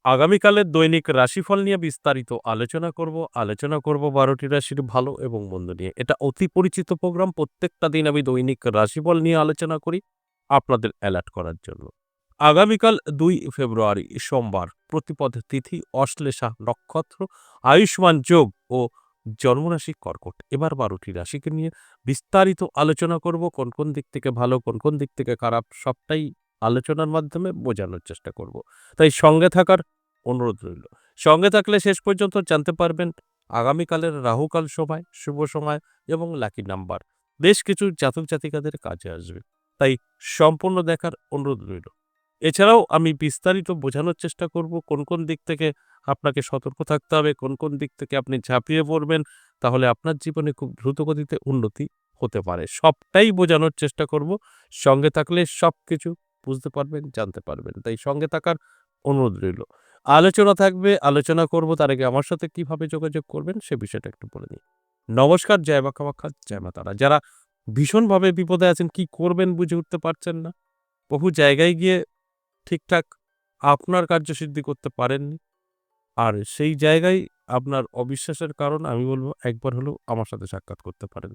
আগামীকালের দৈনিক রাশিফল নিয়ে বিস্তারিত আলোচনা করব ১২টি রাশির ভালো এবং মন্দ নিয়ে। এটা অতি পরিচিত প্রোগ্রাম। প্রত্যেকটা দিন আমি দৈনিক রাশিফল নিয়ে আলোচনা করি আপনাদের অ্যালার্ট করার জন্য। আগামীকাল ২ ফেব্রুয়ারি সোমবার, প্রতিপদ তিথি, অশ্লেষা নক্ষত্র, আয়ুষ্মান যোগ ও জন্মরাশি কর্কট। এবার ১২টি রাশিকে নিয়ে বিস্তারিত আলোচনা করব। কোন দিক থেকে ভালো, কোন দিক থেকে খারাপ সবটাই আলোচনার মাধ্যমে বোঝানোর চেষ্টা করব। তাই সঙ্গে থাকার অনুরোধ রইল। সঙ্গে থাকলে শেষ পর্যন্ত জানতে পারবেন আগামীকালের রাহুকাল সময়, শুভ সময় এবং লাকি নাম্বার বেশ কিছু জাতক জাতিকাদের কাজে আসবে। তাই সম্পূর্ণ দেখার অনুরোধ রইল। এছাড়াও আমি বিস্তারিত বোঝানোর চেষ্টা করব কোন দিক থেকে আপনাকে সতর্ক থাকতে হবে, কোন দিক থেকে আপনি ঝাঁপিয়ে পড়বেন, তাহলে আপনার জীবনে খুব দ্রুতগতিতে উন্নতি হতে পারে। সবটাই বোঝানোর চেষ্টা করব। সঙ্গে থাকলে সবকিছু বুঝতে পারবেন, জানতে পারবেন। তাই সঙ্গে থাকার অনুরোধ রইল। আলোচনা থাকবে, আলোচনা করব। তার আগে আমার সাথে কিভাবে যোগাযোগ করবেন সে বিষয়টা একটু বলে নিই। নমস্কার, জয় মা কামাখ্যা, জয় মা তারা। যারা ভীষণভাবে বিপদে আছেন, কি করবেন বুঝে উঠতে পারছেন না, বহু জায়গায় গিয়ে ঠিকঠাক আপনার কার্যসিদ্ধি করতে পারেননি, আর সেই জায়গায় আপনার অবিশ্বাসের কারণ আমি বলব একবার হলেও আমার সাথে সাক্ষাৎ করতে পারেন।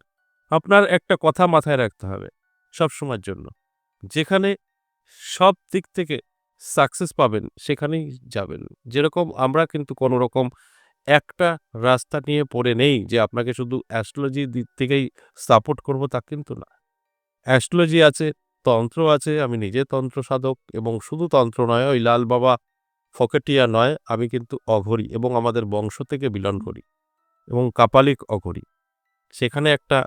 আপনার একটা কথা মাথায় রাখতে হবে সবসময়ের জন্য, যেখানে সব দিক থেকে সাকসেস পাবেন সেখানেই যাবেন। যেরকম আমরা কিন্তু কোনো রকম একটা রাস্তা নিয়ে পড়ে নেই যে আপনাকে শুধু অ্যাস্ট্রোলজির দিক থেকেই সাপোর্ট করব তা কিন্তু না। অ্যাস্ট্রোলজি আছে, তন্ত্র আছে, আমি নিজে তন্ত্র সাধক এবং শুধু তন্ত্র নয়, ওই লাল বাবা ফকেটিয়া নয়, আমি কিন্তু অঘরী এবং আমাদের বংশ থেকে বিলং করি এবং কাপালিক অঘরী। সেখানে একটা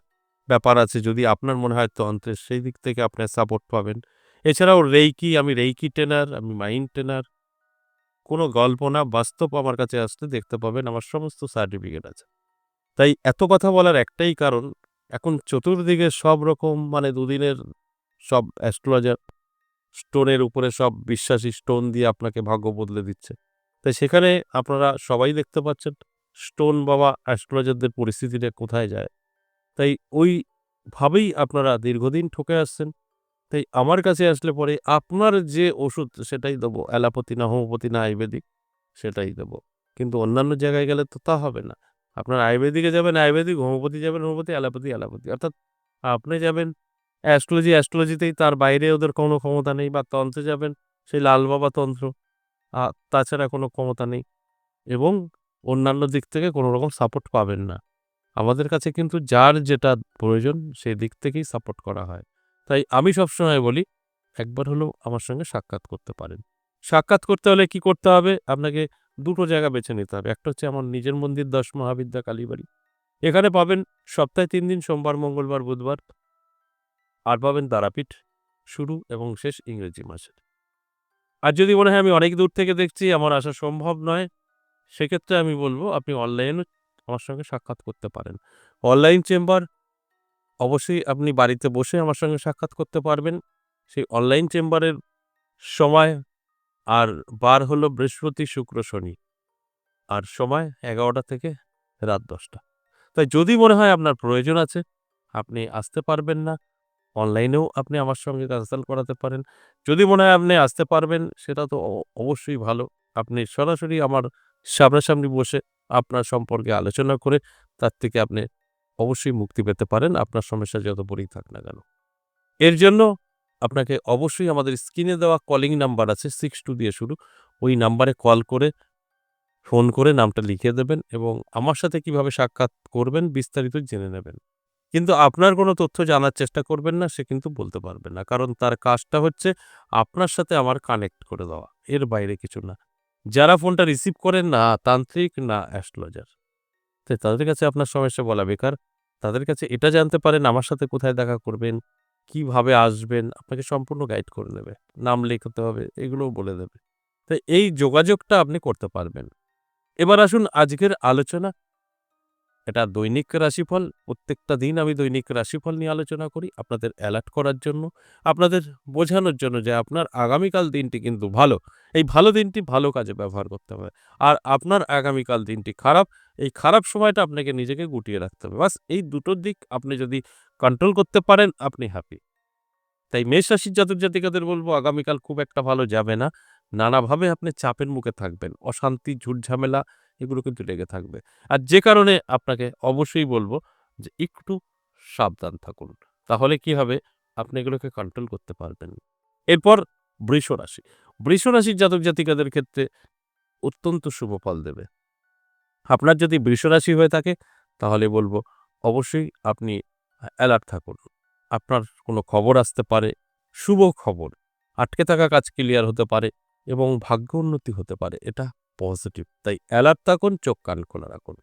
ব্যাপার আছে, যদি আপনার মনে হয় তন্ত্রের সেই দিক থেকে আপনার সাপোর্ট পাবেন। এছাড়াও রেইকি, আমি রেইকি ট্রেনার, আমি মাইন্ড ট্রেনার। কোনো গল্প না, বাস্তব আমার কাছে আসলে দেখতে পাবেন আমার সমস্ত সার্টিফিকেট আছে। তাই এত কথা বলার একটাই কারণ, এখন চতুর্দিকে সব রকম মানে দুদিনের সব অ্যাস্ট্রোলজার স্টোনের উপরে সব বিশ্বাসী স্টোন দিয়ে আপনাকে ভাগ্য বদলে দিচ্ছে। তাই সেখানে আপনারা সবাই দেখতে পাচ্ছেন স্টোন বাবা অ্যাস্ট্রোলজারদের পরিস্থিতিটা কোথায় যায়। তাই ওইভাবেই আপনারা দীর্ঘদিন ঠকে আসছেন। তাই আমার কাছে আসলে পরে আপনার যে ওষুধ সেটাই দেবো। অ্যালোপ্যাথি না হোমিওপ্যাথি না আয়ুর্বেদিক সেটাই দেবো। কিন্তু অন্যান্য জায়গায় গেলে তো তা হবে না। আপনার আয়ুর্বেদিকে যাবেন আয়ুর্বেদিক, হোমিওপ্যাথি যাবেন হোমিওপ্যাথি, অ্যালোপ্যাথি অ্যালোপ্যাথি। অর্থাৎ আপনি যাবেন অ্যাস্ট্রোলজিতেই, তার বাইরে ওদের কোনো ক্ষমতা নেই, বা তন্ত্রে যাবেন সেই লাল বাবা তন্ত্র। আ তাছাড়া কোনো ক্ষমতা নেই এবং অন্যান্য দিক থেকে কোনো রকম সাপোর্ট পাবেন না। আমাদের কাছে কিন্তু যার যেটা প্রয়োজন সেই দিক থেকেই সাপোর্ট করা হয়। তাই আমি সবসময় বলি একবার হলেও আমার সঙ্গে সাক্ষাৎ করতে পারেন। সাক্ষাৎ করতে হলে কি করতে হবে? আপনাকে দুটো জায়গা বেছে নিতে হবে। একটা হচ্ছে আমার নিজের মন্দির ১০ মহাবিদ্যা কালীবাড়ি। এখানে পাবেন সপ্তাহে ৩ দিন সোমবার, মঙ্গলবার, বুধবার। আর পাবেন তারাপীঠ, শুরু এবং শেষ ইংরেজি মাসের। আর যদি মনে হয় আমি অনেক দূর থেকে দেখছি, আমার আসা সম্ভব নয়, সেক্ষেত্রে আমি বলব আপনি অনলাইনেও আমার সঙ্গে সাক্ষাৎ করতে পারেন। অনলাইন চেম্বার অবশ্যই আপনি বাড়িতে বসে আমার সঙ্গে সাক্ষাৎ করতে পারবেন। সেই অনলাইন চেম্বারের সময় আর বার হলো বৃহস্পতি, শুক্র, শনি। আর সময় ১১টা থেকে রাত ১০টা। তাই যদি মনে হয় আপনার প্রয়োজন আছে, আপনি আসতে পারবেন না, অনলাইনেও আপনি আমার সঙ্গে কনসাল্ট করাতে পারেন। যদি মনে হয় আপনি আসতে পারবেন, সেটা তো অবশ্যই ভালো। আপনি সরাসরি আমার সামনাসামনি বসে আপনার সম্পর্কে আলোচনা করে তার থেকে আপনি অবশ্যই মুক্তি পেতে পারেন, আপনার সমস্যা যত বড়ই থাক না কেন। এর জন্য আপনাকে অবশ্যই আমাদের স্ক্রিনে দেওয়া কলিং নাম্বার আছে 62 দিয়ে শুরু। ওই নাম্বারে কল করে, ফোন করে নামটা লিখে দেবেন এবং আমার সাথে কিভাবে সাক্ষাৎ করবেন বিস্তারিত জেনে নেবেন। কিন্তু আপনার কোনো তথ্য জানার চেষ্টা করবেন না, সে কিন্তু বলতে পারবে না। কারণ তার কাজটা হচ্ছে আপনার সাথে আমার কানেক্ট করে দেওয়া। এর বাইরে কিছু না। যারা ফোনটা রিসিভ করেন না তান্ত্রিক, না অ্যাস্ট্রোলজার। তাই তাদের কাছে আপনার সমস্যা বলা বেকার। তাদের কাছে এটা জানতে পারেন আমার সাথে কোথায় দেখা করবেন, কিভাবে আসবেন, আপনাকে সম্পূর্ণ গাইড করে নেবে। নাম লেখাতে হবে, এগুলোও বলে দেবে। তাই এই যোগাযোগটা আপনি করতে পারবেন। এবার আসুন আজকের আলোচনা। এটা দৈনিক রাশিফল। প্রত্যেকটা দিন আমি দৈনিক রাশিফল নিয়ে আলোচনা করি আপনাদের অ্যালার্ট করার জন্য, আপনাদের বোঝানোর জন্য যে আপনার আগামীকাল দিনটি কিন্তু ভালো। এই ভালো দিনটি ভালো কাজে ব্যবহার করতে হবে। আর আপনার আগামীকাল দিনটি খারাপ, এই খারাপ সময়টা আপনাকে নিজেকে গুটিয়ে রাখতে হবে। বাস এই দুটো দিক আপনি যদি কন্ট্রোল করতে পারেন, আপনি হ্যাপি। তাই মেষ রাশির জাতক জাতিকাদের বলব আগামীকাল খুব একটা ভালো যাবে না। নানাভাবে আপনি চাপের মুখে থাকবেন। অশান্তি, ঝুট-ঝামেলা এগুলো কিন্তু লেগে থাকবে। আর যে কারণে আপনাকে অবশ্যই বলব যে একটু সাবধান থাকুন। তাহলে কি হবে? আপনি এগুলোকে কন্ট্রোল করতে পারবেন। এরপর বৃষ রাশি। বৃষ রাশির জাতক-জাতিকাদের ক্ষেত্রে অত্যন্ত শুভ ফল দেবে। আপনার যদি বৃষ রাশি হয়ে থাকে তাহলে বলব অবশ্যই আপনি অ্যালার্ট থাকুন। আপনার কোনো খবর আসতে পারে, শুভ খবর। আটকে থাকা কাজ ক্লিয়ার হতে পারে এবং ভাগ্য উন্নতি হতে পারে। এটা পজিটিভ। তাই অ্যালার্ট থাকুন, চোখ কান খোলা রাখুন।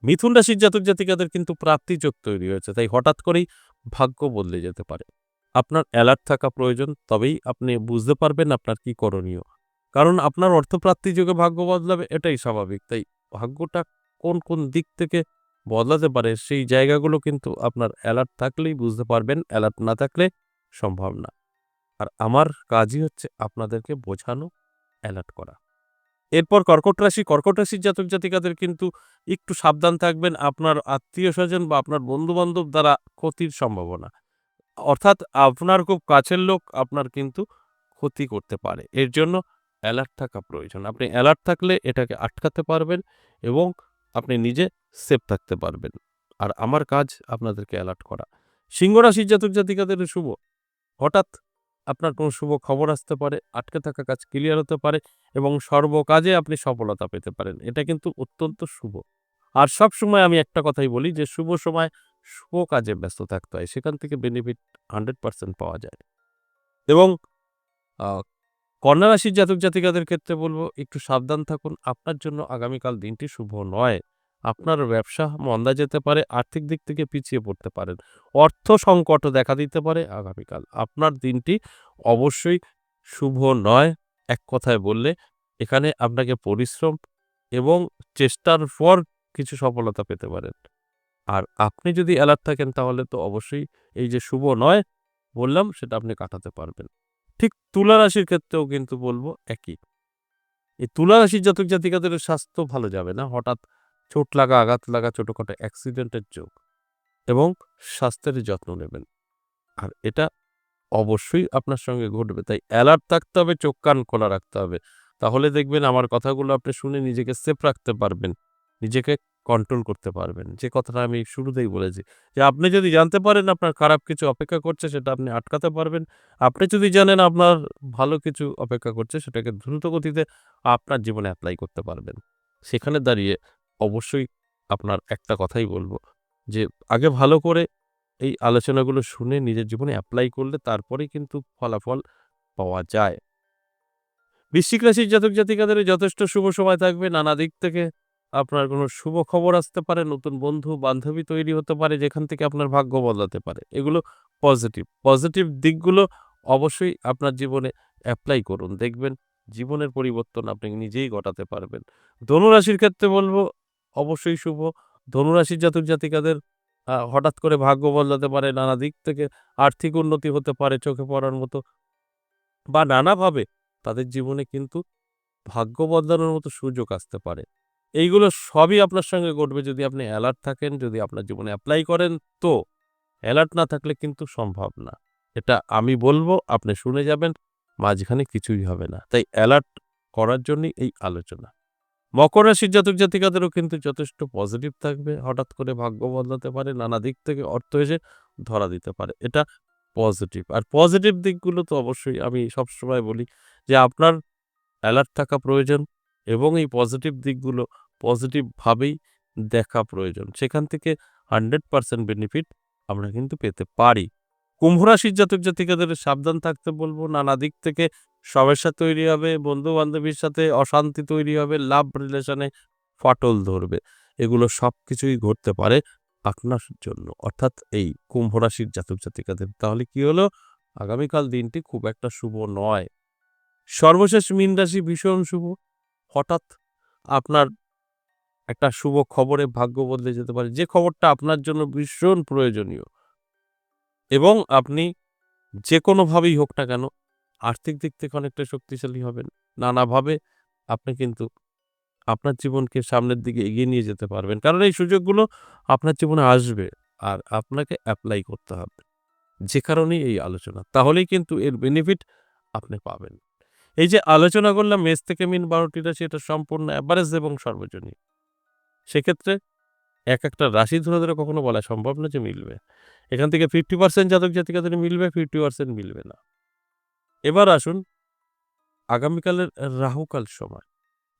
মিথুন রাশির জাতক-জাতিকাদের কিন্তু প্রাপ্তিযোগ তৈরি হয়েছে। তাই হঠাৎ করেই ভাগ্য বদলে যেতে পারে। আপনার অ্যালার্ট থাকা প্রয়োজন। তবেই আপনি বুঝতে পারবেন আপনার কি করণীয়। কারণ আপনার অর্থপ্রাপ্তি যোগে ভাগ্য বদলাবে এটাই স্বাভাবিক। তাই ভাগ্যটা কোন দিক থেকে বদলাতে পারে সেই জায়গাগুলো কিন্তু আপনার অ্যালার্ট থাকলেই বুঝতে পারবেন। অ্যালার্ট না থাকলে সম্ভব না। আর আমার কাজই হচ্ছে আপনাদেরকে বোঝানো, অ্যালার্ট করা। এরপর কর্কট রাশি। কর্কট রাশির জাতক-জাতিকাদের কিন্তু একটু সাবধান থাকবেন। আপনার আত্মীয়স্বজন বা আপনার বন্ধু-বান্ধব দ্বারা ক্ষতির সম্ভাবনা। অর্থাৎ আপনার খুব কাছের লোক আপনার কিন্তু ক্ষতি করতে পারে। এর জন্য অ্যালার্ট থাকা প্রয়োজন। আপনি অ্যালার্ট থাকলে এটাকে আটকাতে পারবেন এবং আপনি নিজে সেফ থাকতে পারবেন। আর আমার কাজ আপনাদেরকে অ্যালার্ট করা। সিংহ রাশির জাতক-জাতিকাদের শুভ। হঠাৎ আপনার কোনো শুভ খবর আসতে পারে, আটকে থাকা কাজ ক্লিয়ার হতে পারে এবং সর্বকাজে আপনি সফলতা পেতে পারেন। এটা কিন্তু অত্যন্ত শুভ। আর সবসময় আমি একটা কথাই বলি যে শুভ সময় শুভ কাজে ব্যস্ত থাকতে হয়। সেখান থেকে বেনিফিট 100% পাওয়া যায়। এবং আ কন্যা রাশির জাতক-জাতিকাদের ক্ষেত্রে বলব একটু সাবধান থাকুন। আপনার জন্য আগামীকাল দিনটি শুভ নয়। আপনার ব্যবসা মন্দা যেতে পারে, আর্থিক দিক থেকে পিছিয়ে পড়তে পারেন। অর্থ সংকটও দেখা দিতে পারে আগামীকাল। আপনার দিনটি অবশ্যই শুভ নয়। এক কথায় বললে এখানে আপনাকে পরিশ্রম এবং চেষ্টার পর কিছু সফলতা পেতে পারেন। আর আপনি যদি অ্যালার্ট থাকেন তাহলে তো অবশ্যই এই যে শুভ নয় বললাম সেটা আপনি কাটাতে পারবেন। ঠিক তুলা রাশির ক্ষেত্রেও কিন্তু বলব একই। এই তুলা রাশির জাতক-জাতিকাদের স্বাস্থ্য ভালো যাবে না। হঠাৎ চোট লাগা, আঘাত লাগা, ছোটখাটো অ্যাক্সিডেন্টের যোগ এবং স্বাস্থ্যের যত্ন নেবেন। আর এটা অবশ্যই আপনার সঙ্গে ঘটবে। তাই অ্যালার্ট থাকতে হবে, চোখ কান খোলা রাখতে হবে। তাহলে দেখবেন আমার কথাগুলো আপনি শুনে নিজেকে সেফ রাখতে পারবেন। নিজেকে কন্ট্রোল করতে পারবেন। যে কথাটা আমি শুরুতেই বলেছি যে আপনি যদি জানতে পারেন আপনার খারাপ কিছু অপেক্ষা করছে সেটা আপনি আটকাতে পারবেন। আপনি যদি জানেন আপনার ভালো কিছু অপেক্ষা করছে সেটাকে দ্রুত গতিতে আপনার জীবনে এপ্লাই করতে পারবেন। সেখানে দাঁড়িয়ে অবশ্যই আপনার একটা কথাই বলব যে আগে ভালো করে এই আলোচনাগুলো শুনে নিজের জীবনে এপ্লাই করলে তারপরেই কিন্তু ফলাফল পাওয়া যায়। বৃশ্চিক রাশির জাতক-জাতিকাদের যথেষ্ট শুভ সময় থাকবে। নানা দিক থেকে আপনার কোনো শুভ খবর আসতে পারে, নতুন বন্ধু-বান্ধবী তৈরি হতে পারে, যেখান থেকে আপনার ভাগ্য বদলাতে পারে। এগুলো পজিটিভ। পজিটিভ দিকগুলো অবশ্যই আপনার জীবনে এপ্লাই করুন। দেখবেন জীবনের পরিবর্তন আপনি নিজেই ঘটাতে পারবেন। ধনু রাশির ক্ষেত্রে বলব অবশ্যই শুভ। ধনু রাশির জাতক-জাতিকাদের হঠাৎ করে ভাগ্য বদলাতে পারে, নানা দিক থেকে আর্থিক উন্নতি হতে পারে চোখে পড়ার মতো বা নানাভাবে তাদের জীবনে কিন্তু ভাগ্য বদলানোর মতো সুযোগ আসতে পারে। এইগুলো সবই আপনার সঙ্গে ঘটবে যদি আপনি অ্যালার্ট থাকেন, যদি আপনার জীবনে এপ্লাই করেন তো। অ্যালার্ট না থাকলে কিন্তু সম্ভব না। এটা আমি বলব, আপনি শুনে যাবেন, মাঝখানে কিছুই হবে না। তাই অ্যালার্ট করার জন্যই এই আলোচনা। মকর রাশির জাতক-জাতিকাদেরও কিন্তু যথেষ্ট পজিটিভ থাকবে। হঠাৎ করে ভাগ্য বদলাতে পারে, নানা দিক থেকে অর্থ এসে ধরা দিতে পারে। এটা পজিটিভ। আর পজিটিভ দিকগুলো তো অবশ্যই আমি সবসময় বলি যে আপনার অ্যালার্ট থাকা প্রয়োজন এবং এই পজিটিভ দিকগুলো পজিটিভ ভাবেই দেখা প্রয়োজন। সেখান থেকে 100% বেনিফিট আমরা কিন্তু পেতে পারি। কুম্ভ রাশির জাতক-জাতিকাদের সাবধান থাকতে বলব। নানা দিক থেকে সমস্যা তৈরি হবে, বন্ধু-বান্ধবীর সাথে অশান্তি তৈরি হবে, লাভ রিলেশনে ফাটল ধরবে। এগুলো সবকিছুই ঘটতে পারে আপনার জন্য। অর্থাৎ এই কুম্ভ রাশির জাতক-জাতিকাদের। তাহলে কি হলো? আগামীকাল দিনটি খুব একটা শুভ নয়। সর্বশেষ মীন রাশি ভীষণ শুভ। হঠাৎ আপনার একটা শুভ খবরে ভাগ্য বদলে যেতে পারে। যে খবরটা আপনার জন্য ভীষণ প্রয়োজনীয় এবং আপনি যেকোনোভাবেই হোক না কেন আর্থিক দিক থেকে অনেকটা শক্তিশালী হবেন। নানাভাবে আপনি কিন্তু আপনার জীবনকে সামনের দিকে এগিয়ে নিয়ে যেতে পারবেন। কারণ এই সুযোগগুলো আপনার জীবনে আসবে আর আপনাকে এপ্লাই করতে হবে। যে কারণেই এই আলোচনা। তাহলেই কিন্তু এর বেনিফিট আপনি পাবেন। এই যে আলোচনা করলাম মেষ থেকে মীন ১২টি রাশি, এটা সম্পূর্ণ এভারেজ এবং সর্বজনীন। সেক্ষেত্রে একটা রাশি ধরে, ধরে কখনো বলা সম্ভব না যে মিলবে। এখান থেকে 50% জাতক জাতিকাদের মিলবে, 50% মিলবে না। এবার আসুন আগামীকালের রাহুকাল সময়।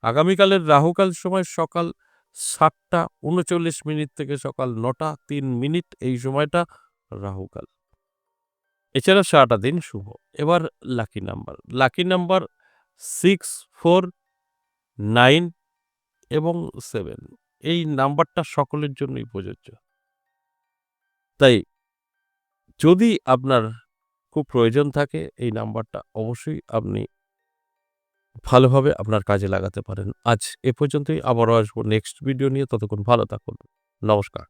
আগামীকালের রাহুকাল সময় সকাল ৭টা ৩৯ থেকে সকাল ৯টা ৩ এই সময়টা রাহুকাল। এছাড়া সারাটা দিন শুভ। এবার লাকি নাম্বার। লাকি নাম্বার 6, 4, 9 এবং 7। এই নাম্বারটা সকলের জন্যই প্রযোজ্য। তাই যদি আপনার খুব প্রয়োজন থাকে এই নাম্বারটা অবশ্যই আপনি ভালোভাবে আপনার কাজে লাগাতে পারেন। আজ এ পর্যন্তই। আবারও আসবো নেক্সট ভিডিও নিয়ে। ততক্ষণ ভালো থাকুন। নমস্কার।